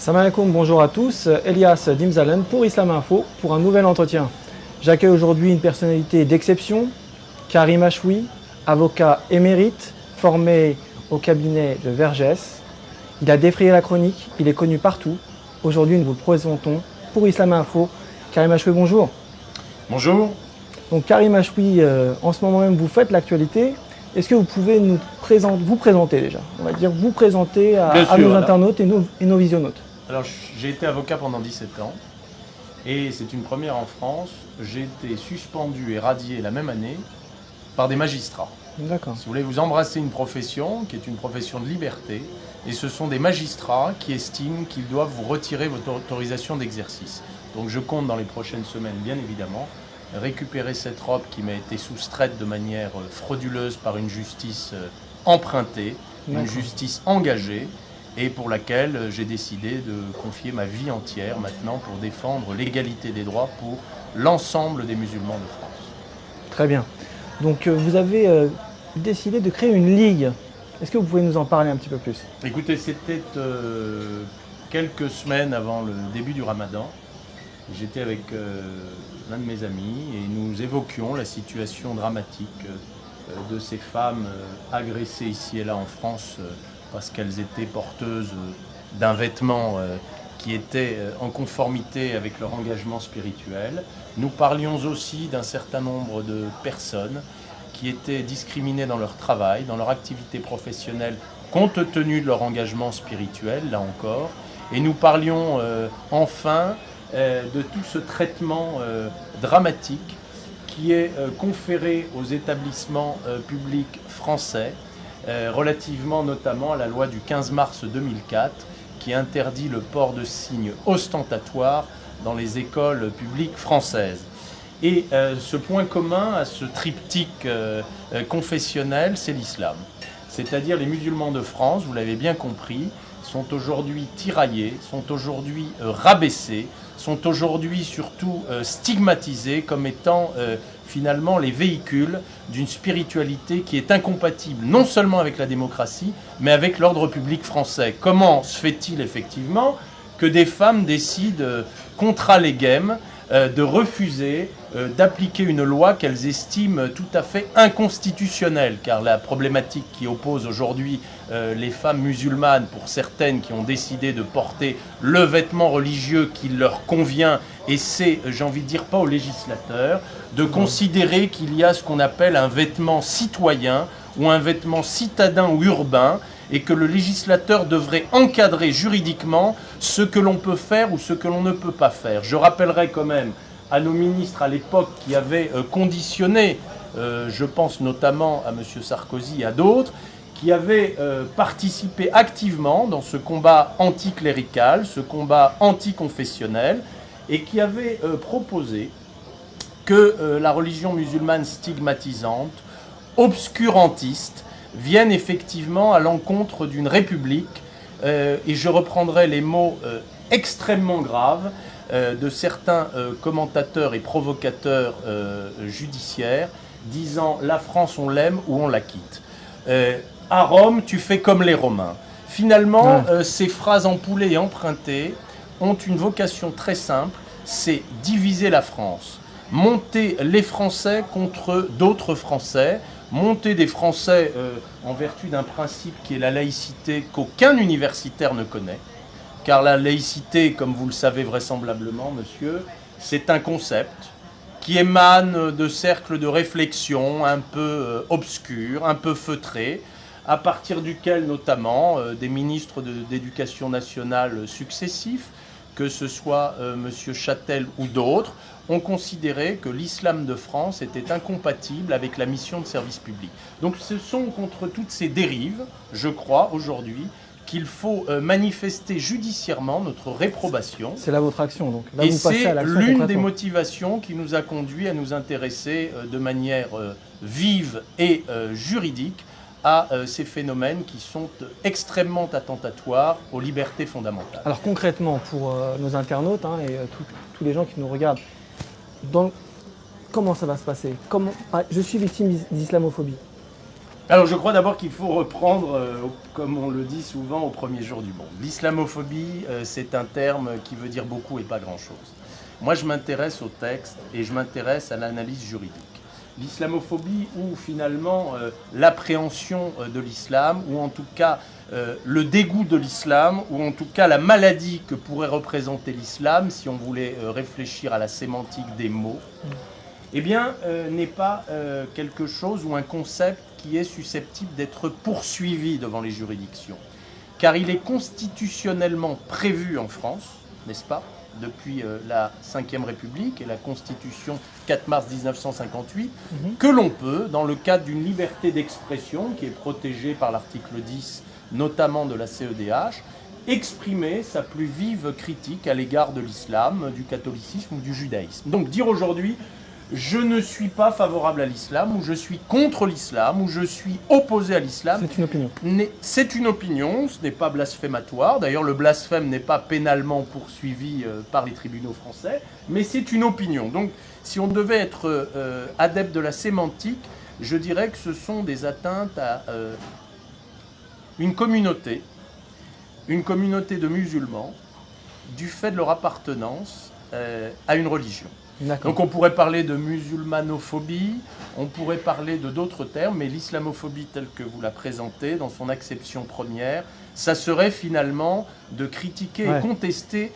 Salam alaikum, bonjour à tous, Elias Dimzalen pour Islam Info pour un nouvel entretien. J'accueille aujourd'hui une personnalité d'exception, Karim Achoui, avocat émérite, formé au cabinet de Vergès. Il a défrayé la chronique, il est connu partout. Aujourd'hui, nous vous le présentons pour Islam Info. Karim Achoui, bonjour. Bonjour. Donc Karim Achoui, en ce moment même, vous faites l'actualité. Est-ce que vous pouvez vous présenter déjà? On va dire vous présenter à nos internautes et nos visionnautes. Alors, j'ai été avocat pendant 17 ans et c'est une première en France. J'ai été suspendu et radié la même année par des magistrats. D'accord. Si vous voulez, vous embrassez une profession qui est une profession de liberté et ce sont des magistrats qui estiment qu'ils doivent vous retirer votre autorisation d'exercice. Donc je compte dans les prochaines semaines, bien évidemment, récupérer cette robe qui m'a été soustraite de manière frauduleuse par une justice empruntée, une justice engagée, et pour laquelle j'ai décidé de confier ma vie entière maintenant pour défendre l'égalité des droits pour l'ensemble des musulmans de France. Très bien. Donc vous avez décidé de créer une ligue. Est-ce que vous pouvez nous en parler un petit peu plus? Écoutez, c'était quelques semaines avant le début du Ramadan. J'étais avec l'un de mes amis et nous évoquions la situation dramatique de ces femmes agressées ici et là en France parce qu'elles étaient porteuses d'un vêtement qui était en conformité avec leur engagement spirituel. Nous parlions aussi d'un certain nombre de personnes qui étaient discriminées dans leur travail, dans leur activité professionnelle, compte tenu de leur engagement spirituel, là encore. Et nous parlions enfin de tout ce traitement dramatique qui est conféré aux établissements publics français, relativement notamment à la loi du 15 mars 2004 qui interdit le port de signes ostentatoires dans les écoles publiques françaises. Et ce point commun à ce triptyque confessionnel, c'est l'islam. C'est-à-dire les musulmans de France, vous l'avez bien compris, sont aujourd'hui tiraillés, sont aujourd'hui rabaissés, sont aujourd'hui surtout stigmatisés comme étant finalement les véhicules d'une spiritualité qui est incompatible non seulement avec la démocratie, mais avec l'ordre public français. Comment se fait-il effectivement que des femmes décident, contra legem, de refuser d'appliquer une loi qu'elles estiment tout à fait inconstitutionnelle, car la problématique qui oppose aujourd'hui les femmes musulmanes, pour certaines qui ont décidé de porter le vêtement religieux qui leur convient, et c'est, j'ai envie de dire, pas aux législateurs, de considérer qu'il y a ce qu'on appelle un vêtement citoyen ou un vêtement citadin ou urbain, et que le législateur devrait encadrer juridiquement ce que l'on peut faire ou ce que l'on ne peut pas faire. Je rappellerai quand même à nos ministres à l'époque qui avaient conditionné, je pense notamment à M. Sarkozy et à d'autres, qui avaient participé activement dans ce combat anticlérical, ce combat anticonfessionnel, et qui avaient proposé que la religion musulmane stigmatisante, obscurantiste, viennent effectivement à l'encontre d'une république, et je reprendrai les mots extrêmement graves de certains commentateurs et provocateurs judiciaires, disant « la France, on l'aime ou on la quitte ». À Rome, tu fais comme les Romains. Finalement, ces phrases empoulées et empruntées ont une vocation très simple, c'est diviser la France, monter les Français contre d'autres Français, monter des Français en vertu d'un principe qui est la laïcité qu'aucun universitaire ne connaît, car la laïcité, comme vous le savez vraisemblablement, monsieur, c'est un concept qui émane de cercles de réflexion un peu obscurs, un peu feutrés, à partir duquel notamment des ministres d'éducation nationale successifs, que ce soit M. Châtel ou d'autres, ont considéré que l'islam de France était incompatible avec la mission de service public. Donc ce sont contre toutes ces dérives, je crois, aujourd'hui, qu'il faut manifester judiciairement notre réprobation. C'est là votre action, donc. Là, et c'est l'une des motivations qui nous a conduit à nous intéresser de manière vive et juridique à ces phénomènes qui sont extrêmement attentatoires aux libertés fondamentales. Alors concrètement, pour nos internautes et tous les gens qui nous regardent, comment ça va se passer? Je suis victime d'islamophobie. Alors je crois d'abord qu'il faut reprendre, comme on le dit souvent, au premier jour du monde. L'islamophobie, c'est un terme qui veut dire beaucoup et pas grand-chose. Moi je m'intéresse au texte et je m'intéresse à l'analyse juridique. L'islamophobie ou finalement l'appréhension de l'islam, ou en tout cas le dégoût de l'islam, ou en tout cas la maladie que pourrait représenter l'islam, si on voulait réfléchir à la sémantique des mots, eh bien, n'est pas quelque chose ou un concept qui est susceptible d'être poursuivi devant les juridictions. Car il est constitutionnellement prévu en France, n'est-ce pas, depuis la Ve République et la Constitution 4 mars 1958, que l'on peut, dans le cadre d'une liberté d'expression qui est protégée par l'article 10, notamment de la CEDH, exprimer sa plus vive critique à l'égard de l'islam, du catholicisme ou du judaïsme. Donc dire aujourd'hui je ne suis pas favorable à l'islam, ou je suis contre l'islam, ou je suis opposé à l'islam. C'est une opinion. C'est une opinion, ce n'est pas blasphématoire. D'ailleurs, le blasphème n'est pas pénalement poursuivi par les tribunaux français, mais c'est une opinion. Donc, si on devait être adepte de la sémantique, je dirais que ce sont des atteintes à une communauté de musulmans, du fait de leur appartenance à une religion. Donc on pourrait parler de musulmanophobie, on pourrait parler de d'autres termes, mais l'islamophobie telle que vous la présentez, dans son acception première, ça serait finalement de critiquer et contester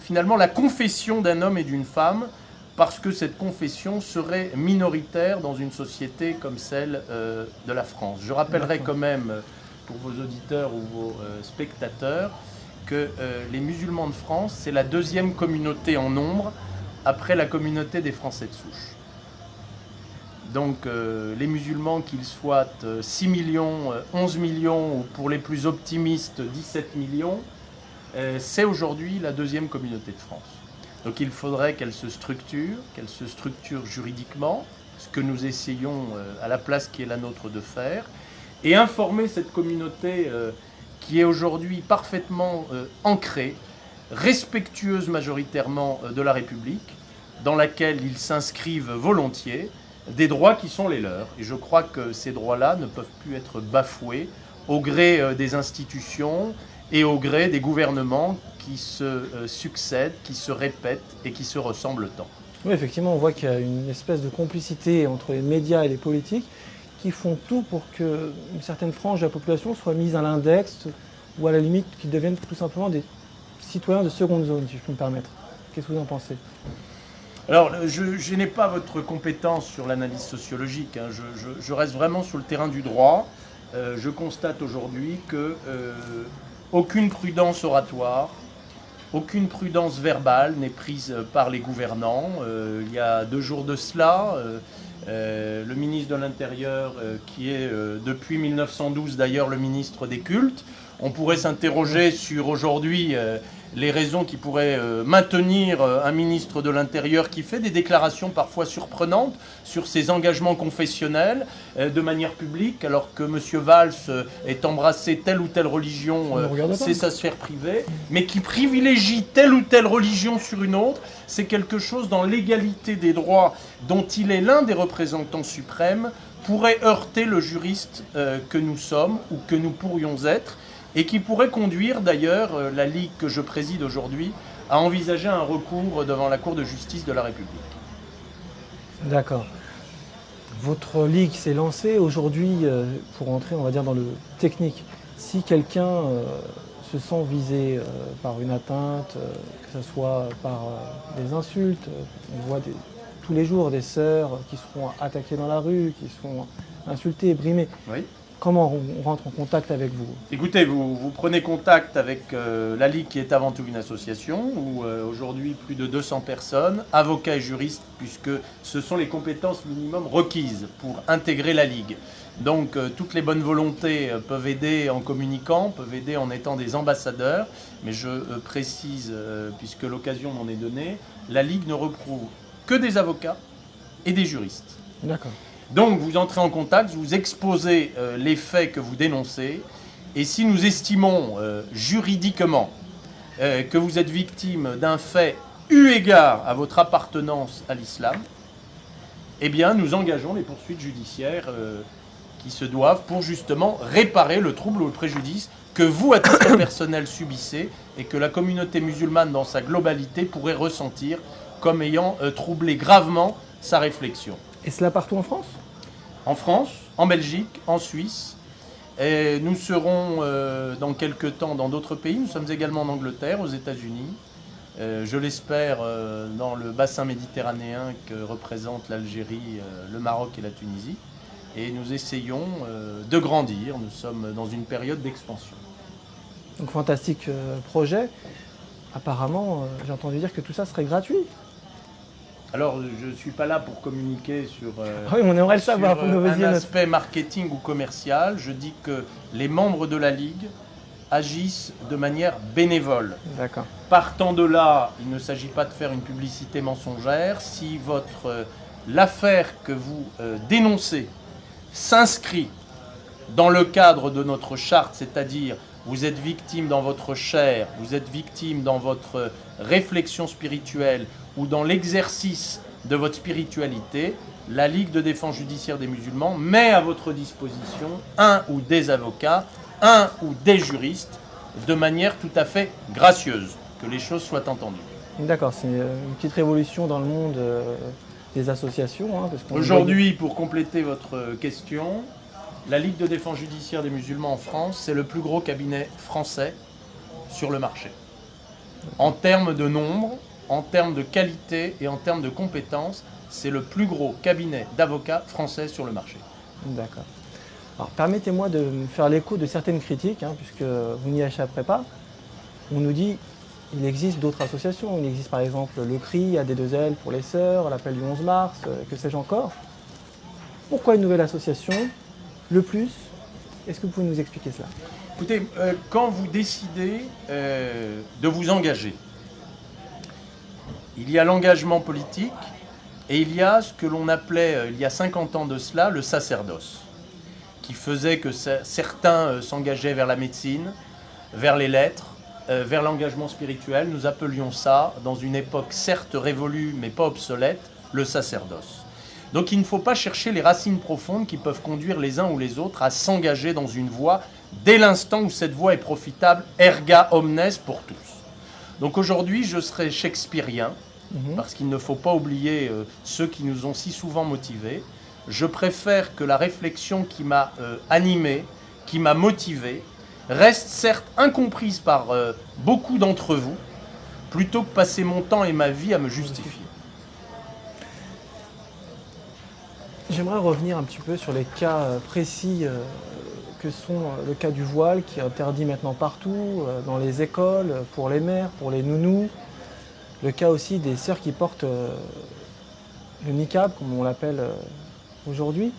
finalement la confession d'un homme et d'une femme, parce que cette confession serait minoritaire dans une société comme celle de la France. Je rappellerai quand même, pour vos auditeurs ou vos spectateurs, que les musulmans de France, c'est la deuxième communauté en nombre après la communauté des Français de souche. Donc les musulmans, qu'ils soient 6 millions, 11 millions ou pour les plus optimistes 17 millions, c'est aujourd'hui la deuxième communauté de France. Donc il faudrait qu'elle se structure juridiquement, ce que nous essayons à la place qui est la nôtre de faire, et informer cette communauté qui est aujourd'hui parfaitement ancrée, respectueuse majoritairement de la République, dans laquelle ils s'inscrivent volontiers, des droits qui sont les leurs. Et je crois que ces droits-là ne peuvent plus être bafoués au gré des institutions et au gré des gouvernements qui se succèdent, qui se répètent et qui se ressemblent tant. Oui, effectivement, on voit qu'il y a une espèce de complicité entre les médias et les politiques qui font tout pour qu'une certaine frange de la population soit mise à l'index ou à la limite qu'ils deviennent tout simplement des citoyens de seconde zone, si je peux me permettre. Qu'est-ce que vous en pensez ? Alors, je n'ai pas votre compétence sur l'analyse sociologique, hein. Je reste vraiment sur le terrain du droit. Je constate aujourd'hui que aucune prudence oratoire, aucune prudence verbale n'est prise par les gouvernants. Il y a 2 jours de cela, le ministre de l'Intérieur, qui est depuis 1912 d'ailleurs le ministre des cultes, on pourrait s'interroger sur aujourd'hui les raisons qui pourraient maintenir un ministre de l'Intérieur qui fait des déclarations parfois surprenantes sur ses engagements confessionnels de manière publique, alors que M. Valls est embrassé telle ou telle religion, c'est sa sphère privée, mais qui privilégie telle ou telle religion sur une autre. C'est quelque chose dans l'égalité des droits dont il est l'un des représentants suprêmes, pourrait heurter le juriste que nous sommes ou que nous pourrions être, et qui pourrait conduire d'ailleurs la Ligue que je préside aujourd'hui à envisager un recours devant la Cour de justice de la République. D'accord. Votre Ligue s'est lancée aujourd'hui, pour entrer, on va dire, dans le technique. Si quelqu'un se sent visé par une atteinte, que ce soit par des insultes, on voit tous les jours des sœurs qui seront attaquées dans la rue, qui seront insultées, brimées. Oui. Comment on rentre en contact avec vous? Écoutez, vous prenez contact avec la Ligue qui est avant tout une association où aujourd'hui plus de 200 personnes, avocats et juristes, puisque ce sont les compétences minimum requises pour intégrer la Ligue. Donc toutes les bonnes volontés peuvent aider en communiquant, peuvent aider en étant des ambassadeurs, mais je précise, puisque l'occasion m'en est donnée, la Ligue ne regroupe que des avocats et des juristes. D'accord. Donc vous entrez en contact, vous exposez les faits que vous dénoncez, et si nous estimons juridiquement que vous êtes victime d'un fait eu égard à votre appartenance à l'islam, eh bien nous engageons les poursuites judiciaires qui se doivent pour justement réparer le trouble ou le préjudice que vous, à titre personnel, subissez et que la communauté musulmane dans sa globalité pourrait ressentir comme ayant troublé gravement sa réflexion. Et cela partout en France? En France, en Belgique, en Suisse. Et nous serons dans quelques temps dans d'autres pays. Nous sommes également en Angleterre, aux États-Unis. Je l'espère dans le bassin méditerranéen que représentent l'Algérie, le Maroc et la Tunisie. Et nous essayons de grandir. Nous sommes dans une période d'expansion. Donc fantastique projet. Apparemment, j'ai entendu dire que tout ça serait gratuit. Alors, je ne suis pas là pour communiquer sur, oui, on aimerait le savoir, pour un aspect marketing ou commercial. Je dis que les membres de la Ligue agissent de manière bénévole. D'accord. Partant de là, il ne s'agit pas de faire une publicité mensongère. Si l'affaire que vous dénoncez s'inscrit dans le cadre de notre charte, c'est-à-dire vous êtes victime dans votre chair, vous êtes victime dans votre réflexion spirituelle ou dans l'exercice de votre spiritualité, la Ligue de défense judiciaire des musulmans met à votre disposition un ou des avocats, un ou des juristes, de manière tout à fait gracieuse, que les choses soient entendues. D'accord, c'est une petite révolution dans le monde des associations. Hein, aujourd'hui, pour compléter votre question, la Ligue de défense judiciaire des musulmans en France, c'est le plus gros cabinet français sur le marché. En termes de nombre, en termes de qualité et en termes de compétences, c'est le plus gros cabinet d'avocats français sur le marché. D'accord. Alors permettez-moi de me faire l'écho de certaines critiques, hein, puisque vous n'y échapperez pas. On nous dit qu'il existe d'autres associations. Il existe par exemple le CRI, AD2L pour les sœurs, l'appel du 11 mars, que sais-je encore. Pourquoi une nouvelle association? Le plus, est-ce que vous pouvez nous expliquer cela? Écoutez, quand vous décidez de vous engager, il y a l'engagement politique et il y a ce que l'on appelait, il y a 50 ans de cela, le sacerdoce, qui faisait que certains s'engageaient vers la médecine, vers les lettres, vers l'engagement spirituel. Nous appelions ça, dans une époque certes révolue mais pas obsolète, le sacerdoce. Donc il ne faut pas chercher les racines profondes qui peuvent conduire les uns ou les autres à s'engager dans une voie dès l'instant où cette voie est profitable, erga omnes pour tous. Donc aujourd'hui, je serai shakespearien, parce qu'il ne faut pas oublier ceux qui nous ont si souvent motivés. Je préfère que la réflexion qui m'a animé, qui m'a motivé, reste certes incomprise par beaucoup d'entre vous, plutôt que passer mon temps et ma vie à me justifier. J'aimerais revenir un petit peu sur les cas précis que sont le cas du voile qui est interdit maintenant partout, dans les écoles, pour les mères, pour les nounous. Le cas aussi des sœurs qui portent le niqab, comme on l'appelle aujourd'hui.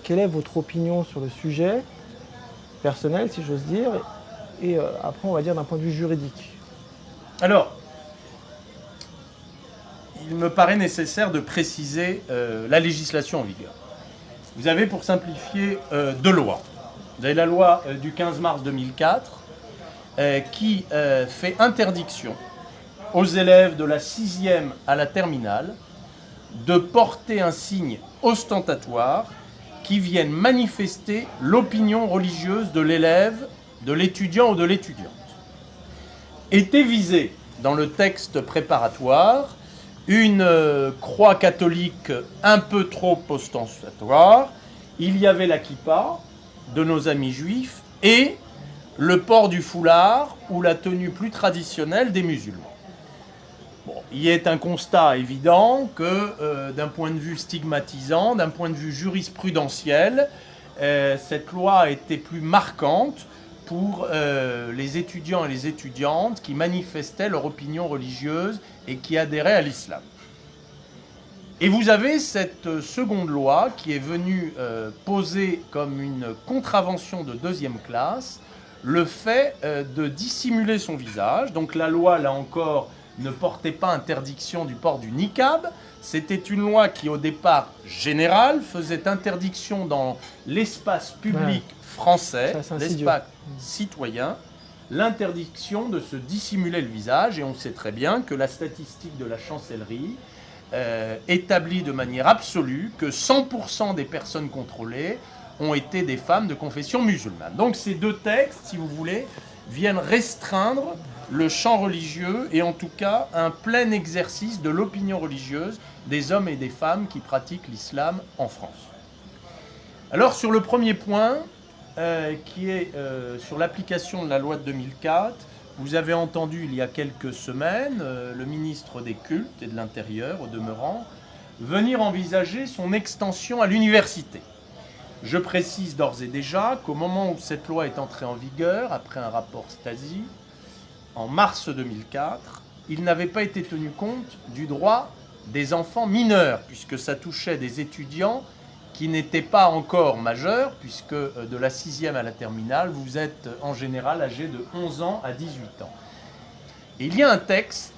Quelle est votre opinion sur le sujet, personnel si j'ose dire, et après on va dire d'un point de vue juridique? Alors, il me paraît nécessaire de préciser la législation en vigueur. Vous avez, pour simplifier, deux lois. Vous avez la loi du 15 mars 2004 qui fait interdiction aux élèves de la 6e à la terminale de porter un signe ostentatoire qui vienne manifester l'opinion religieuse de l'élève, de l'étudiant ou de l'étudiante. Était visée dans le texte préparatoire une croix catholique un peu trop ostentatoire, il y avait la kippa de nos amis juifs et le port du foulard ou la tenue plus traditionnelle des musulmans. Bon, il y a un constat évident que d'un point de vue stigmatisant, d'un point de vue jurisprudentiel, cette loi a été plus marquante pour les étudiants et les étudiantes qui manifestaient leur opinion religieuse et qui adhéraient à l'islam. Et vous avez cette seconde loi qui est venue poser comme une contravention de 2e classe le fait de dissimuler son visage. Donc la loi, là encore, ne portait pas interdiction du port du niqab. C'était une loi qui, au départ générale, faisait interdiction dans l'espace public français, l'espace citoyen, l'interdiction de se dissimuler le visage. Et on sait très bien que la statistique de la chancellerie établit de manière absolue que 100% des personnes contrôlées ont été des femmes de confession musulmane. Donc ces deux textes, si vous voulez, viennent restreindre le champ religieux et en tout cas un plein exercice de l'opinion religieuse des hommes et des femmes qui pratiquent l'islam en France. Alors sur le premier point, qui est sur l'application de la loi de 2004, vous avez entendu il y a quelques semaines le ministre des Cultes et de l'Intérieur, au demeurant, venir envisager son extension à l'université. Je précise d'ores et déjà qu'au moment où cette loi est entrée en vigueur, après un rapport Stasi, en mars 2004, il n'avait pas été tenu compte du droit des enfants mineurs, puisque ça touchait des étudiants qui n'étaient pas encore majeurs, puisque de la 6e à la terminale, vous êtes en général âgés de 11 ans à 18 ans. Et il y a un texte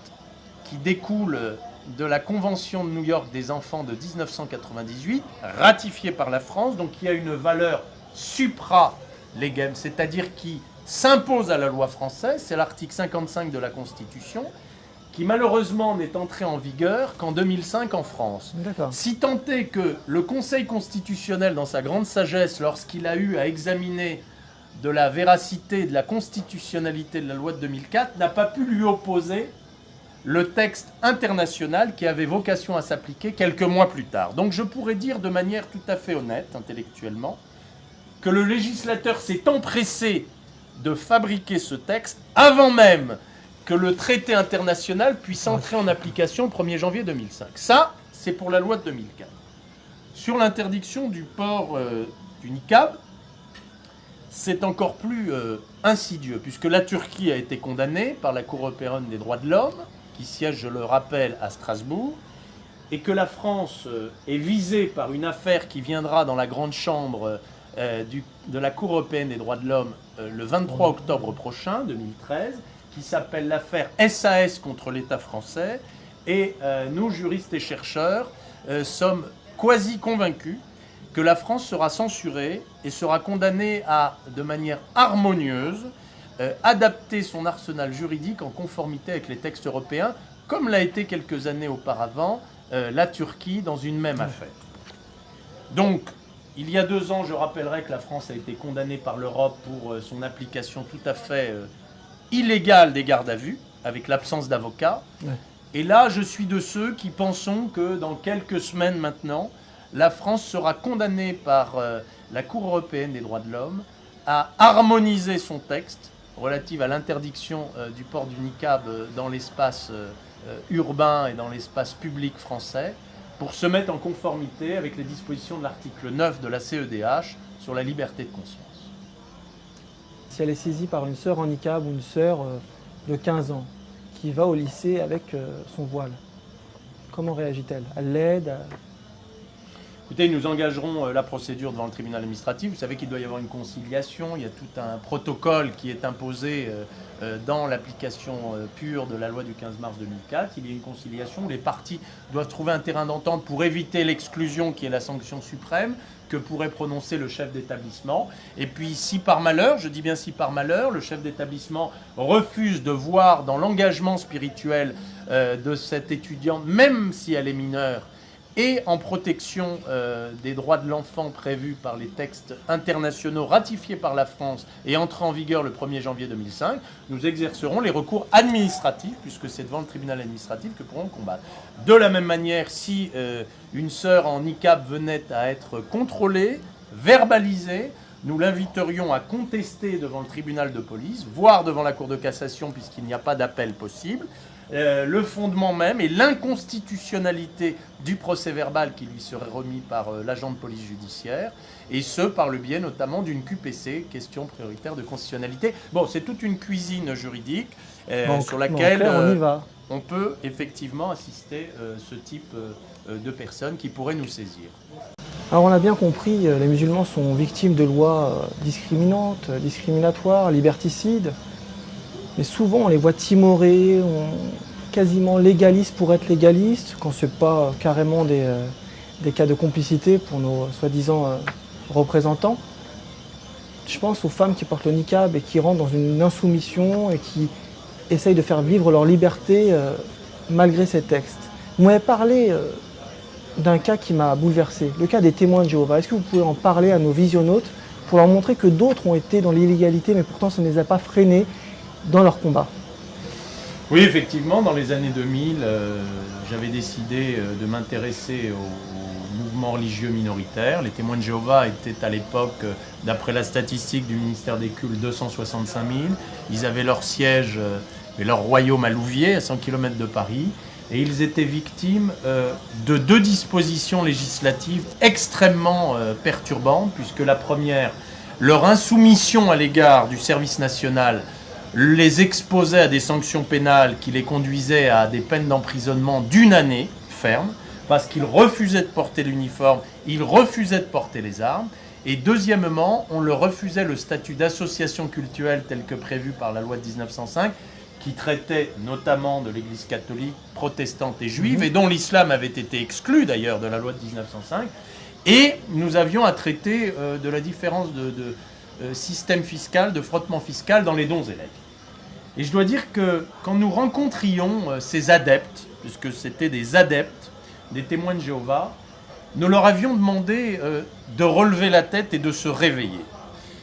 qui découle de la Convention de New York des enfants de 1998, ratifiée par la France, donc qui a une valeur supra-légale, c'est-à-dire qui s'impose à la loi française, c'est l'article 55 de la Constitution, qui malheureusement n'est entré en vigueur qu'en 2005 en France. Si tant est que le Conseil constitutionnel, dans sa grande sagesse, lorsqu'il a eu à examiner de la véracité, de la constitutionnalité de la loi de 2004, n'a pas pu lui opposer le texte international qui avait vocation à s'appliquer quelques mois plus tard. Donc je pourrais dire de manière tout à fait honnête, intellectuellement, que le législateur s'est empressé de fabriquer ce texte avant même que le traité international puisse entrer en application le 1er janvier 2005. Ça, c'est pour la loi de 2004. Sur l'interdiction du port du niqab, c'est encore plus insidieux, puisque la Turquie a été condamnée par la Cour européenne des droits de l'homme, qui siège, je le rappelle, à Strasbourg, et que la France est visée par une affaire qui viendra dans la grande chambre de la Cour européenne des droits de l'homme le 23 octobre prochain, 2013, qui s'appelle l'affaire SAS contre l'État français. Et nous, juristes et chercheurs, sommes quasi convaincus que la France sera censurée et sera condamnée à, de manière harmonieuse, adapter son arsenal juridique en conformité avec les textes européens, comme l'a été quelques années auparavant la Turquie dans une même affaire. Donc, il y a 2 ans, je rappellerai que la France a été condamnée par l'Europe pour son application tout à fait illégale des gardes à vue, avec l'absence d'avocat. Ouais. Et là, je suis de ceux qui pensons que dans quelques semaines maintenant, la France sera condamnée par la Cour européenne des droits de l'homme à harmoniser son texte relatif à l'interdiction du port du niqab dans l'espace urbain et dans l'espace public français, pour se mettre en conformité avec les dispositions de l'article 9 de la CEDH sur la liberté de conscience. Si elle est saisie par une sœur en niqab ou une sœur de 15 ans qui va au lycée avec son voile, comment réagit-elle? Elle l'aide? Écoutez, nous engagerons la procédure devant le tribunal administratif. Vous savez qu'il doit y avoir une conciliation. Il y a tout un protocole qui est imposé dans l'application pure de la loi du 15 mars 2004. Il y a une conciliation. Les parties doivent trouver un terrain d'entente pour éviter l'exclusion qui est la sanction suprême que pourrait prononcer le chef d'établissement. Et puis, si par malheur, je dis bien si par malheur, le chef d'établissement refuse de voir dans l'engagement spirituel de cette étudiante, même si elle est mineure, et en protection des droits de l'enfant prévus par les textes internationaux ratifiés par la France et entrés en vigueur le 1er janvier 2005, nous exercerons les recours administratifs, puisque c'est devant le tribunal administratif que pourrons combattre. De la même manière, si une sœur en niqab venait à être contrôlée, verbalisée, nous l'inviterions à contester devant le tribunal de police, voire devant la Cour de cassation, puisqu'il n'y a pas d'appel possible, le fondement même et l'inconstitutionnalité du procès verbal qui lui serait remis par l'agent de police judiciaire, et ce, par le biais notamment d'une QPC, question prioritaire de constitutionnalité. Bon, c'est toute une cuisine juridique sur laquelle on peut effectivement assister ce type de personnes qui pourraient nous saisir. Alors on a bien compris, les musulmans sont victimes de lois discriminantes, discriminatoires, liberticides. Mais souvent, on les voit timorés, quasiment légalistes pour être légalistes, quand ce n'est pas carrément des cas de complicité pour nos soi-disant représentants. Je pense aux femmes qui portent le niqab et qui rentrent dans une insoumission et qui essayent de faire vivre leur liberté malgré ces textes. Vous m'avez parlé d'un cas qui m'a bouleversé, le cas des témoins de Jéhovah. Est-ce que vous pouvez en parler à nos visionnautes pour leur montrer que d'autres ont été dans l'illégalité, mais pourtant ça ne les a pas freinés dans leur combat? Oui, effectivement, dans les années 2000, j'avais décidé de m'intéresser aux mouvements religieux minoritaires. Les témoins de Jéhovah étaient à l'époque, d'après la statistique du ministère des Cultes, 265 000. Ils avaient leur siège et leur royaume à Louviers, à 100 km de Paris. Et ils étaient victimes de deux dispositions législatives extrêmement perturbantes, puisque la première, leur insoumission à l'égard du service national, les exposait à des sanctions pénales qui les conduisaient à des peines d'emprisonnement d'1 année ferme, parce qu'ils refusaient de porter l'uniforme, ils refusaient de porter les armes. Et deuxièmement, on leur refusait le statut d'association cultuelle tel que prévu par la loi de 1905, qui traitait notamment de l'Église catholique, protestante et juive, et dont l'islam avait été exclu d'ailleurs de la loi de 1905. Et nous avions à traiter de la différence de système fiscal, de frottement fiscal dans les dons et legs. Et je dois dire que quand nous rencontrions ces adeptes, puisque c'était des adeptes, des témoins de Jéhovah, nous leur avions demandé de relever la tête et de se réveiller.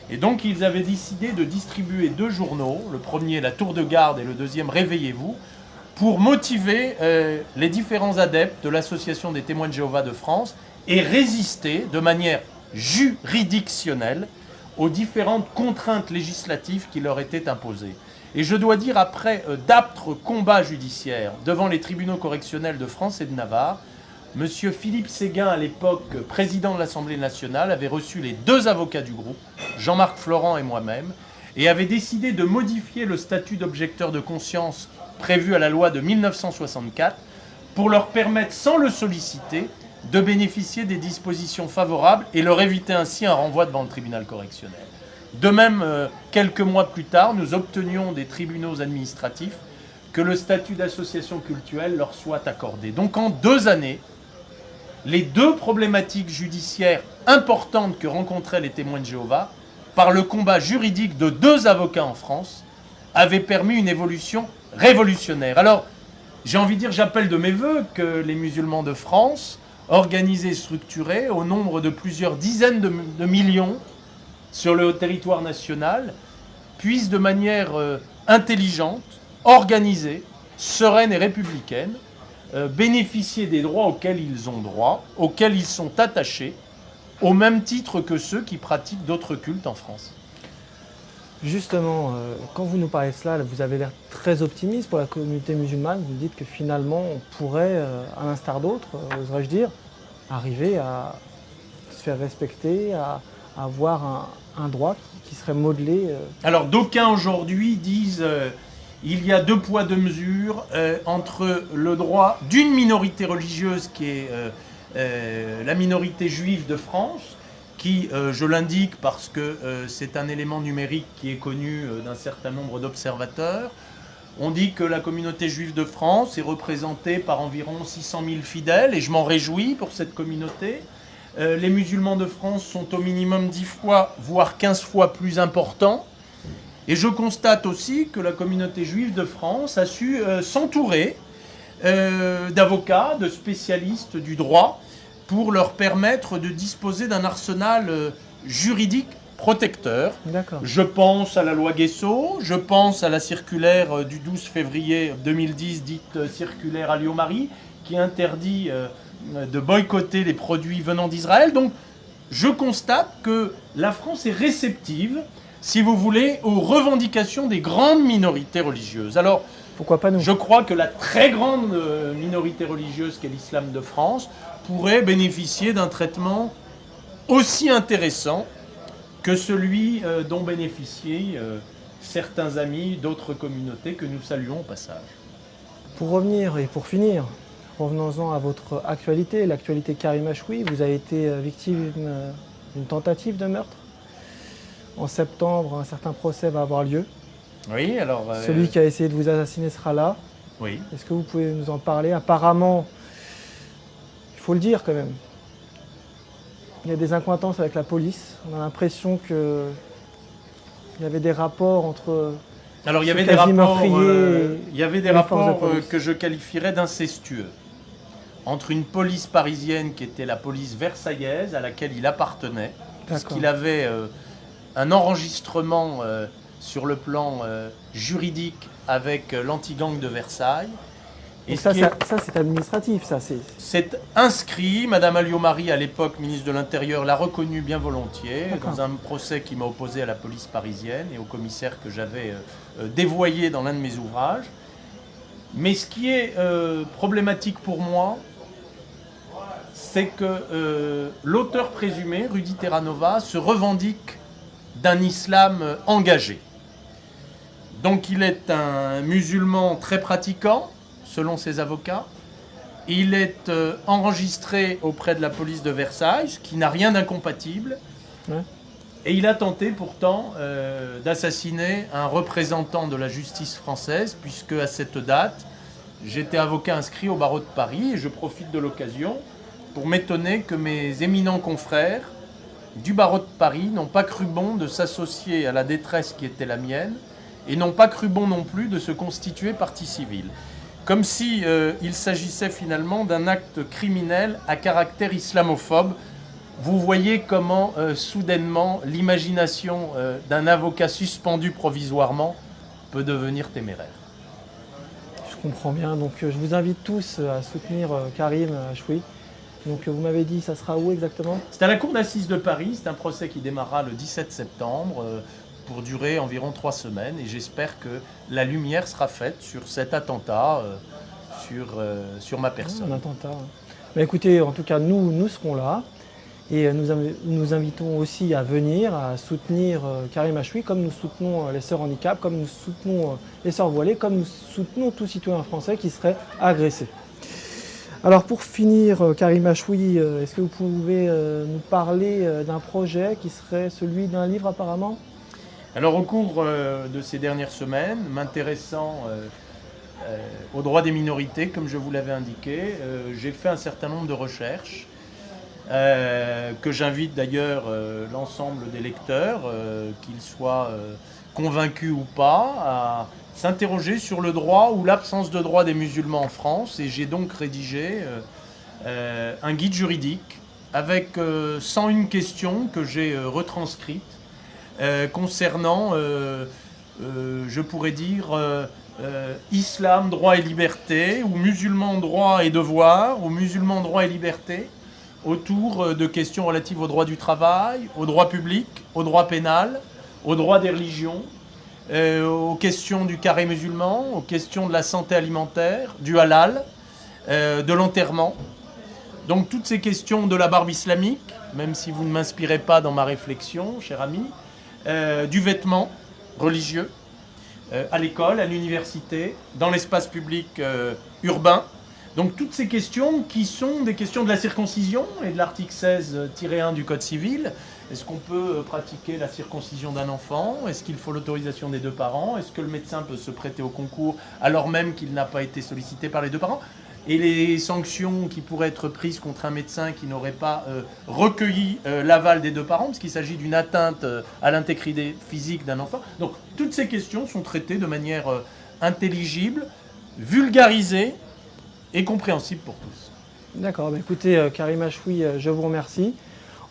Et donc ils avaient décidé de distribuer 2 journaux, le premier La Tour de Garde et le deuxième Réveillez-vous, pour motiver les différents adeptes de l'Association des témoins de Jéhovah de France et résister de manière juridictionnelle aux différentes contraintes législatives qui leur étaient imposées. Et je dois dire, après d'âpres combats judiciaires devant les tribunaux correctionnels de France et de Navarre, M. Philippe Séguin, à l'époque président de l'Assemblée nationale, avait reçu les 2 avocats du groupe, Jean-Marc Florent et moi-même, et avait décidé de modifier le statut d'objecteur de conscience prévu à la loi de 1964 pour leur permettre, sans le solliciter, de bénéficier des dispositions favorables et leur éviter ainsi un renvoi devant le tribunal correctionnel. De même, quelques mois plus tard, nous obtenions des tribunaux administratifs que le statut d'association cultuelle leur soit accordé. Donc en 2 années, les 2 problématiques judiciaires importantes que rencontraient les témoins de Jéhovah, par le combat juridique de 2 avocats en France, avaient permis une évolution révolutionnaire. Alors, j'ai envie de dire, j'appelle de mes voeux que les musulmans de France, organisés et structurés, au nombre de plusieurs dizaines de millions sur le territoire national, puissent de manière intelligente, organisée, sereine et républicaine, bénéficier des droits auxquels ils ont droit, auxquels ils sont attachés, au même titre que ceux qui pratiquent d'autres cultes en France. Justement, quand vous nous parlez de cela, vous avez l'air très optimiste pour la communauté musulmane. Vous dites que finalement, on pourrait, à l'instar d'autres, oserais-je dire, arriver à se faire respecter, à avoir un droit qui serait modelé. Alors, d'aucuns aujourd'hui disent il y a 2 poids 2 mesures entre le droit d'une minorité religieuse qui est la minorité juive de France, qui, je l'indique parce que c'est un élément numérique qui est connu d'un certain nombre d'observateurs. On dit que la communauté juive de France est représentée par environ 600 000 fidèles, et je m'en réjouis pour cette communauté. Les musulmans de France sont au minimum 10 fois, voire 15 fois plus importants. Et je constate aussi que la communauté juive de France a su s'entourer d'avocats, de spécialistes du droit, pour leur permettre de disposer d'un arsenal juridique protecteur. Je pense à la loi Guesso, je pense à la circulaire du 12 février 2010, dite circulaire Alliot-Marie, qui interdit de boycotter les produits venant d'Israël. Donc, je constate que la France est réceptive, si vous voulez, aux revendications des grandes minorités religieuses. Alors, pourquoi pas nous? Je crois que la très grande minorité religieuse qu'est l'islam de France pourrait bénéficier d'un traitement aussi intéressant que celui dont bénéficient certains amis d'autres communautés que nous saluons au passage. Pour revenir et pour finir, revenons-en à votre actualité, l'actualité Karim Achoui. Vous avez été victime d'une tentative de meurtre. En septembre, un certain procès va avoir lieu. Oui, alors... Celui qui a essayé de vous assassiner sera là. Oui. Est-ce que vous pouvez nous en parler? Apparemment, il faut le dire quand même, il y a des incointances avec la police. On a l'impression qu'il y avait des rapports entre... Alors il y avait des rapports, que je qualifierais d'incestueux. entre une police parisienne qui était la police versaillaise à laquelle il appartenait, puisqu'il avait un enregistrement sur le plan juridique avec l'anti-gang de Versailles. Et ça, c'est administratif, ça. C'est inscrit. Madame Alliot-Marie, à l'époque ministre de l'Intérieur, l'a reconnu bien volontiers dans un procès qui m'a opposé à la police parisienne et au commissaire que j'avais dévoyé dans l'un de mes ouvrages. Mais ce qui est problématique pour moi, c'est que l'auteur présumé, Rudy Terranova, se revendique d'un islam engagé. Donc il est un musulman très pratiquant, selon ses avocats. Il est enregistré auprès de la police de Versailles, ce qui n'a rien d'incompatible. Ouais. Et il a tenté pourtant d'assassiner un représentant de la justice française, puisque à cette date, j'étais avocat inscrit au barreau de Paris et je profite de l'occasion pour m'étonner que mes éminents confrères du barreau de Paris n'ont pas cru bon de s'associer à la détresse qui était la mienne et n'ont pas cru bon non plus de se constituer partie civile. Comme si il s'agissait finalement d'un acte criminel à caractère islamophobe. Vous voyez comment soudainement l'imagination d'un avocat suspendu provisoirement peut devenir téméraire. Je comprends bien, donc je vous invite tous à soutenir Karim Achoui. Donc vous m'avez dit, ça sera où exactement? C'est à la cour d'assises de Paris, c'est un procès qui démarrera le 17 septembre. Pour durer environ 3 semaines et j'espère que la lumière sera faite sur cet attentat, sur ma personne. Un attentat. Mais écoutez, en tout cas, nous serons là et nous invitons aussi à venir, à soutenir Karim Achoui, comme nous soutenons les sœurs handicap, comme nous soutenons les sœurs voilées, comme nous soutenons tout citoyen français qui serait agressé. Alors pour finir, Karim Achoui, est-ce que vous pouvez nous parler d'un projet qui serait celui d'un livre apparemment ? Alors au cours de ces dernières semaines, m'intéressant aux droits des minorités, comme je vous l'avais indiqué, j'ai fait un certain nombre de recherches que j'invite d'ailleurs l'ensemble des lecteurs, qu'ils soient convaincus ou pas, à s'interroger sur le droit ou l'absence de droit des musulmans en France. Et j'ai donc rédigé un guide juridique avec 101 questions que j'ai retranscrites. Concernant, je pourrais dire, islam, droit et liberté, ou musulmans, droit et devoir, ou musulmans, droit et liberté, autour de questions relatives au droit du travail, au droit public, au droit pénal, au droit des religions, aux questions du carré musulman, aux questions de la santé alimentaire, du halal, de l'enterrement. Donc toutes ces questions de la barbe islamique, même si vous ne m'inspirez pas dans ma réflexion, cher ami, du vêtement religieux, à l'école, à l'université, dans l'espace public urbain. Donc toutes ces questions qui sont des questions de la circoncision et de l'article 16-1 du Code civil. Est-ce qu'on peut pratiquer la circoncision d'un enfant? Est-ce qu'il faut l'autorisation des 2 parents? Est-ce que le médecin peut se prêter au concours alors même qu'il n'a pas été sollicité par les 2 parents? Et les sanctions qui pourraient être prises contre un médecin qui n'aurait pas recueilli l'aval des 2 parents, parce qu'il s'agit d'une atteinte à l'intégrité physique d'un enfant. Donc toutes ces questions sont traitées de manière intelligible, vulgarisée et compréhensible pour tous. D'accord, bah écoutez Karim Achoui, je vous remercie,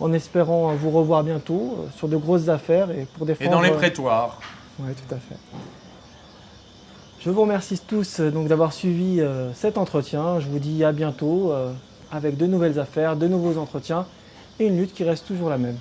en espérant vous revoir bientôt sur de grosses affaires et pour défendre... Et dans les prétoires. Oui, tout à fait. Je vous remercie tous donc d'avoir suivi cet entretien. Je vous dis à bientôt avec de nouvelles affaires, de nouveaux entretiens et une lutte qui reste toujours la même.